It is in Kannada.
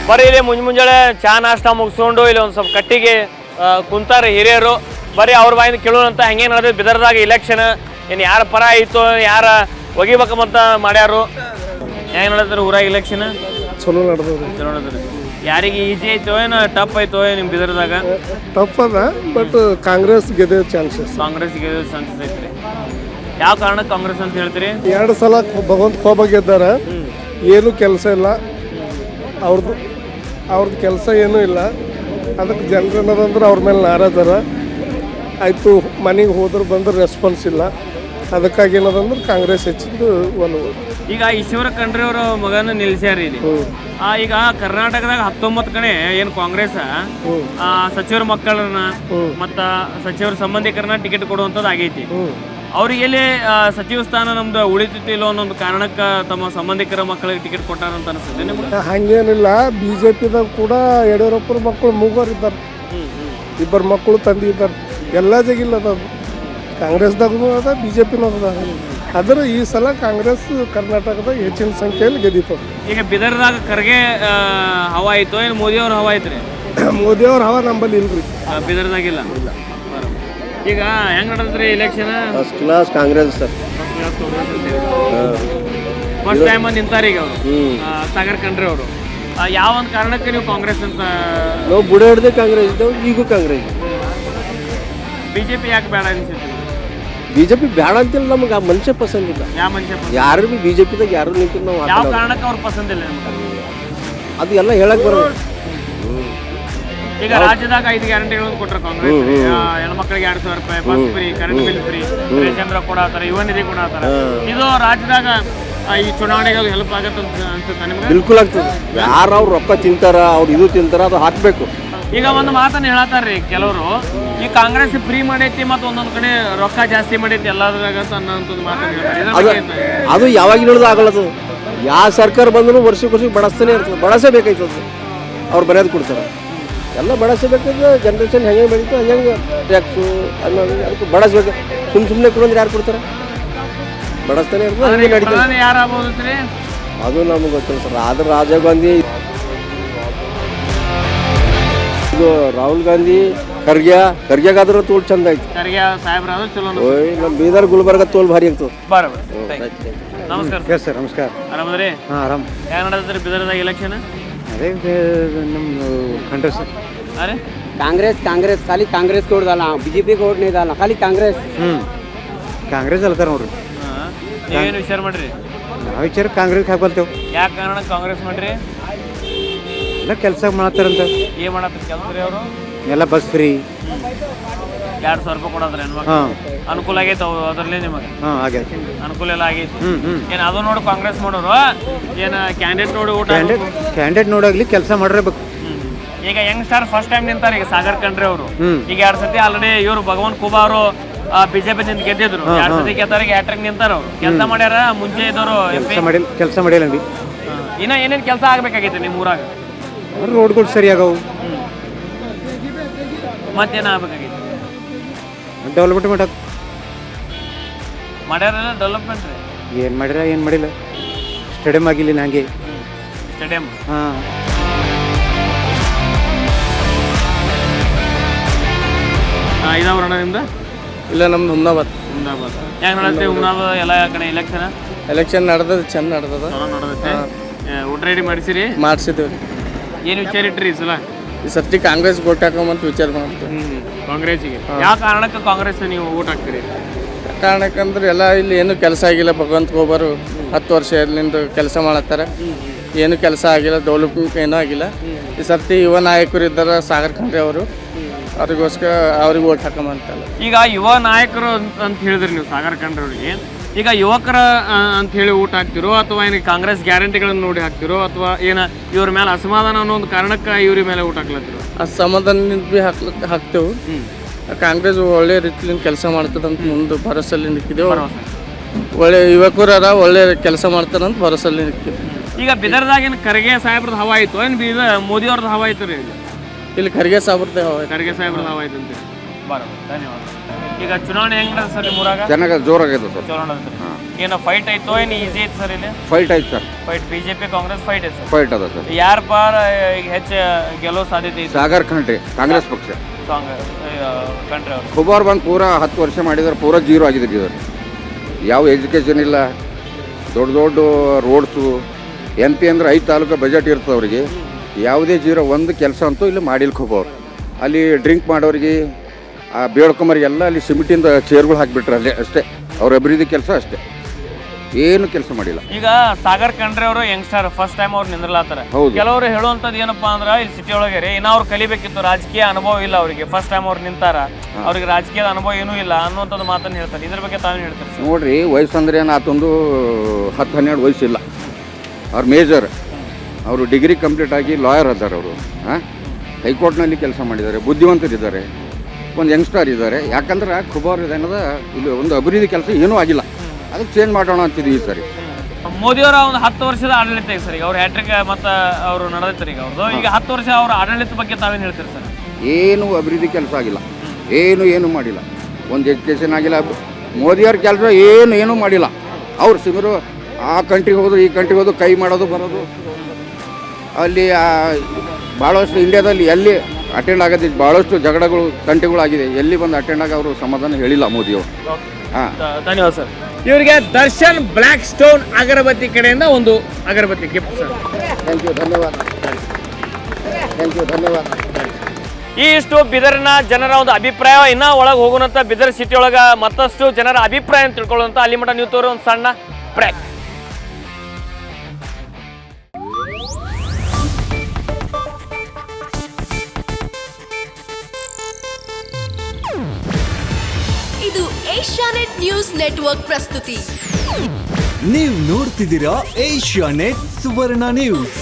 ಬರ್ರಿ ಇಲ್ಲಿ ಮುಂಜಾನೆ ಚಾ ನಾಷ್ಟ ಮುಗಿಸ್ಕೊಂಡು ಇಲ್ಲಿ ಒಂದು ಸ್ವಲ್ಪ ಕಟ್ಟಿಗೆ ಕುಂತಾರ ಹಿರಿಯರು. ಬರ್ರಿ ಅವ್ರ ಬಾಯಿಂದ ಕೇಳೋಣಂತ ಹೆಂಗೆ ನಡೆದ ಬಿದರ್ದಾಗ ಇಲೆಕ್ಷನ್, ಏನು ಯಾರ ಪರ ಆಯಿತು, ಯಾರ ಒಗಿಬೇಕಂತ ಮಾಡ್ಯಾರು, ಹೆಂಗೆ ನಡೆದ್ರಿ ಊರಾಗ ಇಲೆಕ್ಷನ್? ಚಲೋ ನಡೆದ್ರಿ. ಚಲೋ ನಡೆದ್ರಿ. ಯಾರಿಗೆ ಈಜಿ ಆಯ್ತು ಏನು ಟಫ್ ಆಯ್ತು ನಿಮ್ಮ ಬಿದರ್ದಾಗ? ಟಫ್ ಅದ, ಬಟ್ ಕಾಂಗ್ರೆಸ್ ಗೆದ್ದ ಚಾನ್ಸಸ್. ಕಾಂಗ್ರೆಸ್ ಗೆದ್ದ ಚಾನ್ಸಸ್ ಐತ್ರಿ. ಯಾವ ಕಾರಣಕ್ಕೆ ಕಾಂಗ್ರೆಸ್ ಅಂತ ಹೇಳ್ತೀರಿ? 2 ಸಲ ಭಗವಂತ ಖೋಬ ಗೆದ್ದಾರ, ಏನು ಕೆಲಸ ಇಲ್ಲ ಅವ್ರದ್ದು ಕೆಲಸ ಏನೂ ಇಲ್ಲ. ಅದಕ್ಕೆ ಜನರು ಏನದಂದ್ರೆ ಅವ್ರ ಮೇಲೆ ನಾರಾಜರ ಆಯಿತು. ಮನೆಗೆ ಹೋದ್ರೆ ಬಂದ್ರೆ ರೆಸ್ಪಾನ್ಸ್ ಇಲ್ಲ. ಅದಕ್ಕಾಗಿ ಏನದಂದ್ರೆ ಕಾಂಗ್ರೆಸ್ ಹೆಚ್ಚಿದ್ದು ಒಲವು. ಈಗ ಈಶ್ವರ ಖಂಡ್ರೆ ಅವರ ಮಗನ ನಿಲ್ಸ್ಯಾರ ಇಲ್ಲಿ. ಈಗ ಕರ್ನಾಟಕದಾಗ 19 ಕಡೆ ಏನು ಕಾಂಗ್ರೆಸ್ ಸಚಿವರ ಮಕ್ಕಳನ್ನ ಮತ್ತ ಸಚಿವರ ಸಂಬಂಧಿಕರನ್ನ ಟಿಕೆಟ್ ಕೊಡುವಂಥದ್ದು ಆಗೈತಿ. ಅವ್ರಿಗೆ ಎಲ್ಲಿ ಸಚಿವ ಸ್ಥಾನ ನಮ್ದು ಉಳಿತಿಲ್ಲ ಅನ್ನೋ ಕಾರಣಕ್ಕೆ ತಮ್ಮ ಸಂಬಂಧಿಕರ ಮಕ್ಕಳಿಗೆ ಟಿಕೆಟ್ ಕೊಟ್ಟಾರಂತ ಅನಿಸುತ್ತೆ ನಿಮ್ಗೆ? ಹಂಗೇನಿಲ್ಲ. BJPದಾಗ ಕೂಡ ಯಡಿಯೂರಪ್ಪರ ಮಕ್ಕಳು ಮೂವರು ಇದ್ದಾರೆ, 2 ಮಕ್ಕಳು ತಂದಿದ್ದಾರೆ. ಎಲ್ಲ ಜಗಿಲ್ಲ ಅದು. ಕಾಂಗ್ರೆಸ್ದಾಗೂ ಅದ, BJPನೂ ಅದ. ಆದ್ರೆ ಈ ಸಲ ಕಾಂಗ್ರೆಸ್ ಕರ್ನಾಟಕದಾಗ ಹೆಚ್ಚಿನ ಸಂಖ್ಯೆಯಲ್ಲಿ ಗೆದ್ದಿತ್ತು. ಈಗ ಬಿದರ್ದಾಗ ಖರ್ಗೆ ಹವಾ ಆಯ್ತು, ಏನು ಮೋದಿ ಅವ್ರ ಹವಾ ಐತ್ರಿ? ಮೋದಿ ಅವ್ರ ಹವಾ ನಂಬಲ್ಲಿ ಇಲ್ರಿ, ಬಿದರ್ದಾಗಿಲ್ಲ. ಈಗ ಹೆಂಗ್ ನಡೆದ್ರಿ election? First class Congress sir. First time ನಿಂತಾರ ಈಗ ಅವರು ಸಾಗರ್ ಖಂಡ್ರೆ ಅವರು. ಯಾವ ಒಂದು ಕಾರಣಕ್ಕೆ ನೀವು ಕಾಂಗ್ರೆಸ್ ಅಂತ? ನಾವು ಬುಡ ಹಿಡ್ದೆ ಕಾಂಗ್ರೆಸ್ ಇದ್ದವು, ಈಗೂ ಕಾಂಗ್ರೆಸ್. BJP ಯಾಕೆ ಬೇಡ ಅನ್ಸುತ್ತೆ? BJP ಬೇಡ ಅಂತಿಲ್ಲ, ನಮಗೆ ಆ ಮನುಷ್ಯ ಪಸಂದ್ ಇಲ್ಲ. ಯಾವ ಮನುಷ್ಯ? ಯಾರು ಬಿ BJPದಾಗ ಯಾರು ನಿಂತು ನಾವು ಯಾವ ಕಾರಣಕ್ಕೆ ಅವ್ರು ಪಸಂದ್ ಇಲ್ಲ? ಅದು ಎಲ್ಲ ಹೇಳಕ್ ಬರೋದು. ಈಗ ರಾಜ್ಯದಾಗ 5 ಗ್ಯಾರಂಟಿಗಳನ್ನು ಕೊಟ್ಟರು ಕಾಂಗ್ರೆಸ್. ಹೆಣ್ಮಕ್ಳಿಗೆ 2,000 ರೂಪಾಯಿ, bus free, current bill free, ration ಕೊಡಾತಾರ, ಯುವ ನಿಧಿ ಕೊಡಾತಾರ. ಇದು ರಾಜ್ಯದಾಗ ಈ ಚುನಾವಣೆಗೆ ಹೆಲ್ಪ್ ಆಗತ್ತೆ ಅನ್ಸುತ್ತೆ ನಿಮ್ಗೆ? ಬಿಲ್ಕುಲ್ ಆಗ್ತದೆ. ಯಾರು ಅವ್ರು ರೊಕ್ಕ ತಿಂತಾರ, ಅವ್ರು ಇದು ತಿಂತಾರ, ಅದು ಹಾಕ್ಬೇಕು. ಈಗ ಒಂದು ಮಾತನ್ನ ಹೇಳತ್ತಾರ್ರಿ ಕೆಲವರು, ಈ ಕಾಂಗ್ರೆಸ್ ಫ್ರೀ ಮಾಡೈತಿ ಮತ್ತು ಒಂದೊಂದು ಕಡೆ ರೊಕ್ಕ ಜಾಸ್ತಿ ಮಾಡೈತಿ ಎಲ್ಲದ್ರಾಗ ಅನ್ನೋಂಥದ್ದು ಮಾತನ್ನ ಹೇಳ್ತಾರೆ. ಅದು ಯಾವಾಗ ಹೇಳೋದು ಆಗಲ್ಲದು. ಯಾವ ಸರ್ಕಾರ ಬಂದರೂ ವರ್ಷಕ್ಕೆ ಬಡಸ್ತಾನೆ ಇರ್ತದೆ. ಬಡಸಬೇಕಾಯ್ತದೆ. ಅವ್ರು ಬರೆಯೋದು ಕೊಡ್ತಾರೆ. ಎಲ್ಲ ಬಡಸಬೇಕಾದ್ರೆ ಜನ್ರೇಷನ್ ಹೆಂಗೆ ಬೆಳೀತು ಹಂಗೆ ಟ್ಯಾಕ್ಸು ಅನ್ನೋದು ಅದಕ್ಕೆ ಬಡಸ್ಬೇಕು. ಸುಮ್ಮನೆ ಕೊಡೋದ್ರೆ ಯಾರು ಕೊಡ್ತಾರೆ? ಬಡಸ್ತಾನೆ ಇರ್ತದೆ. ಯಾರು ಆಗ್ಬೋದ್ರಿ? ಅದು ನಮ್ಗೆ ಗೊತ್ತಿಲ್ಲ ಸರ್. ಆದ್ರೆ ರಾಜೀವ್ ಗಾಂಧಿ, ಇದು ರಾಹುಲ್ ಗಾಂಧಿ, ಖರ್ಗೆಗಾದ್ರೂ ತೋಲ್ ಚಂದ ಆಯ್ತು. ಖರ್ಗೆ ಸಾಹೇಬ್ರ ಚಲೋ. ನಮ್ಮ ಬೀದರ್ ಗುಲ್ಬರ್ಗ ತೋಲ್ ಭಾರಿ ಆಗ್ತದೆ. ನಮಸ್ಕಾರ ಸರ್. ನಮಸ್ಕಾರ. ಆರಾಮದ್ರಿ? ಹಾಂ, ಆರಾಮ್. ಯಾವ ನಡೆದ್ರಿ ಬಿದರ್ದಾಗ ಇಲೆಕ್ಷನ್? ಅದೇ ನಮ್ಮ ಖಂಡ್ರೆ ಸರ್. ಅರೆ ಕಾಂಗ್ರೆಸ್ ಖಾಲಿ ಕಾಂಗ್ರೆಸ್ ಕೊಡ್ದಲ್ಲ, BJP ಕೊಡ್ ನೀದಲ್ಲ, ಖಾಲಿ ಕಾಂಗ್ರೆಸ್. ಕಾಂಗ್ರೆಸ್ ಅಲ್ತಾರ ನೋಡ್ರಿ. ನೀವೇನು ವಿಚಾರ ಮಾಡ್ರಿ? ನಾವು ವಿಚಾರ ಕಾಂಗ್ರೆಸ್ ಹಾಕ್ಬಲ್ತೇವೆ. ಯಾಕೆ ಕಾರಣ ಕಾಂಗ್ರೆಸ್ ಮಾಡ್ರಿ? ಎಲ್ಲ ಕೆಲಸ ಮಾಡತ್ತಾರಂತ. ಏನ್ ಮಾಡತ್ತ ಕೆಲಸ ರೀ ಅವರು? ಎಲ್ಲ ಬಸ್ ಫ್ರೀ, 2,000 ರೂಪಾಯಿ ಕೊಡೋದ್ರಿ ಹೆಣ್ಮಕ್ಳು. ಅನುಕೂಲ ಆಗೈತೆ ಅದ್ರಲ್ಲಿ ನಿಮಗೆ? ಆಗೈತೆ. ಅನುಕೂಲ ಎಲ್ಲ ಆಗೈತಿ. ಏನು ಅದು ನೋಡಿ ಕಾಂಗ್ರೆಸ್ ಮಾಡೋರು ಏನು ಕ್ಯಾಂಡಿಡೇಟ್ ನೋಡಿ ಊಟ? ಕ್ಯಾಂಡಿಡೇಟ್ ನೋಡಾಗ್ಲಿ ಕೆಲಸ ಮಾಡಿರ್ಬೇಕು. ಈಗ ಯಂಗ್ಸ್ಟಾರ್ ಫಸ್ಟ್ ಟೈಮ್ ನಿಂತಾರೆ ಈಗ ಸಾಗರ್ ಖಂಡ್ರೆ ಅವರು. ಈಗ 2 ಸತಿ ಆಲ್ರೆಡಿ ಇವರು ಭಗವಂತ ಖೂಬಾ ಅವರು BJP ನಿಂತ ಗೆದ್ದಿದ್ರು. 2 ಸತಿ ಗೆದ್ದಾರಿಗೆ ಹ್ಯಾಟ್ರಿಕ್ ನಿಂತಾರ ಅವ್ರು. ಕೆಲಸ ಮಾಡ್ಯಾರ. ಮುಂಚೆ ಇದ್ದವರು ಕೆಲಸ ಮಾಡಿಲ್ಲ. ಇನ್ನ ಏನೇನು ಕೆಲಸ ಆಗ್ಬೇಕಾಗೈತೆ ನಿಮ್ಮ ಊರಾಗ? ರೋಡ್ಗಳು ಸರಿಯಾಗವು. ಮತ್ತೇನು ಆಗ್ಬೇಕಾಗೈತೆ? ಡೆವಲಪ್ಮೆಂಟ್ ಮಾಡ್ಯಾರಲ್ಲ ಡೆವಲಪ್ಮೆಂಟ್ ರೀ. ಏನು ಮಾಡ್ಯಾರ ಏನು ಮಾಡಿಲ್ಲ. ಸ್ಟೇಡಿಯಂ ಆಗಿಲ್ಲ ನಂಗೆ. ಸ್ಟೇಡಿಯಂ ಇದಾವ್ರಣ ನಿಮ್ದು? ಇಲ್ಲ, ನಮ್ದು ಹುಮ್ನಾಬಾದ್. ಹೆಂಗೆ ನಡೆದ್ರಿ ಹುಮ್ನಾಬಾದ್ ಎಲ್ಲ ಕಡೆ ಎಲೆಕ್ಷನ್ ನಡೆದದ, ಚಂದ ನಡೆದದ. ನಡೆದೈತೆ. ಊಟ ರೆಡಿ ಮಾಡಿಸಿರಿ? ಮಾಡಿಸಿದ್ದೇವೆ. ಏನು ವಿಚಾರ ಇಟ್ರಿ ಈ ಸಲ? ಈ ಸರ್ತಿ ಕಾಂಗ್ರೆಸ್ ಓಟ್ ಹಾಕೋಮಂತ ವಿಚಾರ ಮಾಡ್ತೀವಿ. ಕಾಂಗ್ರೆಸ್ಸಿಗೆ. ಯಾವ ಕಾರಣಕ್ಕೆ ಕಾಂಗ್ರೆಸ್ ನೀವು ಓಟ್ ಹಾಕ್ತೀರಿ? ಕಾರಣಕ್ಕಂದ್ರೆ ಎಲ್ಲ ಇಲ್ಲಿ ಏನು ಕೆಲಸ ಆಗಿಲ್ಲ. ಭಗವಂತ ಖೂಬರು 10 ವರ್ಷದಿಂದ ಕೆಲಸ ಮಾಡತ್ತಾರ. ಏನು ಕೆಲಸ ಆಗಿಲ್ಲ, ಡೆವಲಪ್ಮೆಂಟ್ ಏನೂ ಆಗಿಲ್ಲ. ಈ ಸರ್ತಿ ಯುವ ನಾಯಕರು ಇದ್ದಾರೆ ಸಾಗರ್ ಖಂಡ್ರೆ ಅವರು. ಅವ್ರಿಗೋಸ್ಕರ ಅವ್ರಿಗೆ ಓಟ್ ಹಾಕೋಮಂತಲ್ಲ. ಈಗ ಯುವ ನಾಯಕರು ಅಂತ ಹೇಳಿದ್ರಿ ನೀವು ಸಾಗರ್ ಖಂಡ್ರೆ ಅವರಿಗೆ. ಈಗ ಯುವಕರ ಅಂತ ಹೇಳಿ ಊಟ ಹಾಕ್ತಿರೋ ಅಥವಾ ಏನು ಕಾಂಗ್ರೆಸ್ ಗ್ಯಾರಂಟಿಗಳನ್ನು ನೋಡಿ ಹಾಕ್ತಿರೋ ಅಥವಾ ಏನು ಇವ್ರ ಮೇಲೆ ಅಸಮಾಧಾನ ಅನ್ನೋ ಒಂದು ಕಾರಣಕ್ಕೆ ಇವ್ರ ಮೇಲೆ ಊಟ ಹಾಕ್ಲತ್ತಿರೋ? ಅಸಮಾಧಾನದಿಂದ ಭೀ ಹಾಕ್ತೇವೆ. ಕಾಂಗ್ರೆಸ್ ಒಳ್ಳೆ ರೀತಿಯಿಂದ ಕೆಲಸ ಮಾಡ್ತದಂತ ಮುಂದೆ ಭರವಸೆಯಲ್ಲಿ ನಿಂತಿದ್ದೇವೆ. ಒಳ್ಳೆ ಯುವಕರ ಒಳ್ಳೆ ಕೆಲಸ ಮಾಡ್ತಾರಂತ ಭರವಸೆಯಲ್ಲಿ ನಿಂತಿದ್ದೇವೆ. ಈಗ ಬಿದರ್ದಾಗಿನ ಖರ್ಗೆ ಸಾಹೇಬ್ರದ ಹವಾ ಆಯ್ತು, ಏನು ಮೋದಿ ಅವ್ರದ್ದು ಹವಾ ಆಯ್ತು ರೀ? ಇಲ್ಲಿ ಖರ್ಗೆ ಸಾಹೇಬ್ರದ ಹವಾ. ಖರ್ಗೆ ಸಾಹೇಬ್ರದ ಹವಾ ಆಯ್ತು ಅಂತ. ಬರೋದು. ಧನ್ಯವಾದ. ಈಗ ಚುನಾವಣೆ ಹೆಂಗ್ ನಡೆದ ಸರ್ ನಿಮ್ಮೂರಾಗ? ಚೆನ್ನಾಗಿ ಜೋರಾಗಿದೆ ಸರ್. ಚಲೋ ನಡೆದ್ರಿ. ಏನೋ ಫೈಟ್ ಐತೋ ಏನು ಈಸಿ ಐತೆ ಸರ್ ಇಲ್ಲಿ? ಫೈಟ್ ಆಯ್ತು sir. Fight BJP Congress fight ಐತೆ ಸರ್. ಫೈಟ್ ಅದ ಸರ್. ಯಾರ ಪಾರ ಈಗ ಹೆಚ್ಚು ಗೆಲ್ಲೋ ಸಾಧ್ಯತೆ ಐತೆ? ಸಾಗರ್ ಖಂಡ್ರೆ ಕಾಂಗ್ರೆಸ್ ಪಕ್ಷ. ಕಂಟ್ರಿ ಅವರು ಖುಬಾರ್ ಬಂದು ಪೂರಾ 10 ವರ್ಷ ಮಾಡಿದ್ರೆ ಪೂರಾ ಜೀರೋ ಆಗಿದೆ ಇದ್ದಾರೆ. ಯಾವ ಎಜುಕೇಷನ್ ಇಲ್ಲ, ದೊಡ್ಡ ದೊಡ್ಡ ರೋಡ್ಸು. MP ಅಂದ್ರೆ 5 ತಾಲೂಕು ಬಜೆಟ್ ಇರ್ತದೆ ಅವರಿಗೆ. ಯಾವುದೇ ಜೀರೋ ಒಂದು ಕೆಲಸ ಅಂತೂ ಇಲ್ಲಿ ಮಾಡಿಲ್ಲ ಖುಬಾರ್. ಅಲ್ಲಿ ಡ್ರಿಂಕ್ ಮಾಡೋರಿಗೆ ಬೇಡ್ಕೊಂಬರಿಗೆಲ್ಲ ಅಲ್ಲಿ ಸಿಮೆಂಟಿಂದ ಚೇರ್ಗಳು ಹಾಕಿಬಿಟ್ರೆ ಅಲ್ಲೇ ಅಷ್ಟೇ. ಅವ್ರ ಅಭಿವೃದ್ಧಿ ಕೆಲಸ ಅಷ್ಟೇ, ಏನು ಕೆಲಸ ಮಾಡಿಲ್ಲ. ಈಗ ಸಾಗರ್ ಖಂಡ್ರೆ ಅವರು ಯಂಗ್ಸ್ಟರ್ ಫಸ್ಟ್ ಟೈಮ್ ಅವ್ರು ನಿಂದ್ರಲಾತಾರ. ಕೆಲವರು ಹೇಳುವಂಥದ್ದು ಏನಪ್ಪಾ ಅಂದ್ರೆ ಇಲ್ಲಿ ಸಿಟಿ ಒಳಗೆ ರೀ ಇನ್ನ ಅವ್ರು ಕಲಿಬೇಕಿತ್ತು, ರಾಜಕೀಯ ಅನುಭವ ಇಲ್ಲ ಅವರಿಗೆ. ಫಸ್ಟ್ ಟೈಮ್ ಅವ್ರು ನಿಂತಾರ, ಅವ್ರಿಗೆ ರಾಜಕೀಯದ ಅನುಭವ ಏನೂ ಇಲ್ಲ ಅನ್ನುವಂಥದ್ದು ಮಾತನ್ನು ಹೇಳ್ತಾರೆ. ಇದ್ರ ಬಗ್ಗೆ ತಾವೇನು ಹೇಳ್ತಾರೆ ಸರ್? ನೋಡ್ರಿ, ವಯಸ್ಸಂದ್ರೆ ಏನು ಆತೊಂದು 10-12 ವಯಸ್ಸಿಲ್ಲ. ಅವ್ರು ಮೇಜರ್, ಅವರು ಡಿಗ್ರಿ ಕಂಪ್ಲೀಟ್ ಆಗಿ ಲಾಯರ್ ಅದಾರೆ ಅವರು. ಹೈಕೋರ್ಟ್ನಲ್ಲಿ ಕೆಲಸ ಮಾಡಿದ್ದಾರೆ, ಬುದ್ಧಿವಂತರಿದ್ದಾರೆ, ಒಂದು ಯಂಗ್ಸ್ಟರ್ ಇದ್ದಾರೆ. ಯಾಕಂದ್ರೆ ಖುಬಾರ್ ಏನದ ಇಲ್ಲಿ ಒಂದು ಅಭಿವೃದ್ಧಿ ಕೆಲಸ ಏನೂ ಆಗಿಲ್ಲ, ಅದಕ್ಕೆ ಚೇಂಜ್ ಮಾಡೋಣ ಅಂತಿದ್ವಿ ಈ ಸರಿ. ಮೋದಿಯವರ ಒಂದು 10 ವರ್ಷದ ಆಡಳಿತ ಈಗ ಸರ್, ಈಗ ಅವ್ರು ಹ್ಯಾಟ್ರಿಕ್ ಮತ್ತು ಅವರು ನಡೆದೈತಾರೆ ಈಗ ಅವ್ರದ್ದು. ಈಗ 10 ವರ್ಷ ಅವ್ರ ಆಡಳಿತ ಬಗ್ಗೆ ತಾವೇನು ಹೇಳ್ತೀರಿ ಸರ್? ಏನು ಅಭಿವೃದ್ಧಿ ಕೆಲಸ ಆಗಿಲ್ಲ, ಏನು ಮಾಡಿಲ್ಲ. ಒಂದು ಎಜುಕೇಷನ್ ಆಗಿಲ್ಲ. ಮೋದಿಯವ್ರ ಕೆಲಸ ಏನೂ ಮಾಡಿಲ್ಲ. ಅವ್ರು ಸಿಮರು ಆ ಕಂಟ್ರಿಗೆ ಹೋದ್ರು, ಈ ಕಂಟ್ರಿಗೆ ಹೋದ್ರು, ಕೈ ಮಾಡೋದು ಬರೋದು. ಅಲ್ಲಿ ಭಾಳಷ್ಟು ಇಂಡಿಯಾದಲ್ಲಿ ಎಲ್ಲಿ ಅಟೆಂಡ್ ಆಗೋದಿಲ್ಲ, ಭಾಳಷ್ಟು ಜಗಳಗಳು ತಂಟೆಗಳು ಆಗಿದೆ. ಎಲ್ಲಿ ಬಂದು ಅಟೆಂಡ್ ಆಗಿ ಅವರು ಸಮಾಧಾನ ಹೇಳಿಲ್ಲ ಮೋದಿಯವರು. ಧನ್ಯವಾದ ಸರ್. ಇವರಿಗೆ ದರ್ಶನ್ ಬ್ಲ್ಯಾಕ್ ಸ್ಟೋನ್ ಅಗರಬತ್ತಿ ಕಡೆಯಿಂದ ಒಂದು ಅಗರಬತ್ತಿ ಗಿಫ್ಟ್ ಸರ್. ಥ್ಯಾಂಕ್ ಯು, ಧನ್ಯವಾದ. ಇಷ್ಟು ಬಿದರ್ನ ಜನರ ಒಂದು ಅಭಿಪ್ರಾಯ. ಇನ್ನ ಒಳಗೆ ಹೋಗೋಣಂತ ಬಿದರ್ ಸಿಟಿ ಒಳಗೆ ಮತ್ತಷ್ಟು ಜನರ ಅಭಿಪ್ರಾಯ ತಿಳ್ಕೊಳ್ಳುವಂತ ಅಲ್ಲಿ ಮಟ್ಟ ನೀವು ತೋರೋ ಒಂದು ಸಣ್ಣ ಬ್ರೇಕ್. ಇದು ಏಷ್ಯಾನೆಟ್ ನ್ಯೂಸ್ ನೆಟ್ವರ್ಕ್ ಪ್ರಸ್ತುತಿ. ನೀವು ನೋಡ್ತಿದ್ದೀರಾ ಏಷ್ಯಾನೆಟ್ ಸುವರ್ಣ ನ್ಯೂಸ್.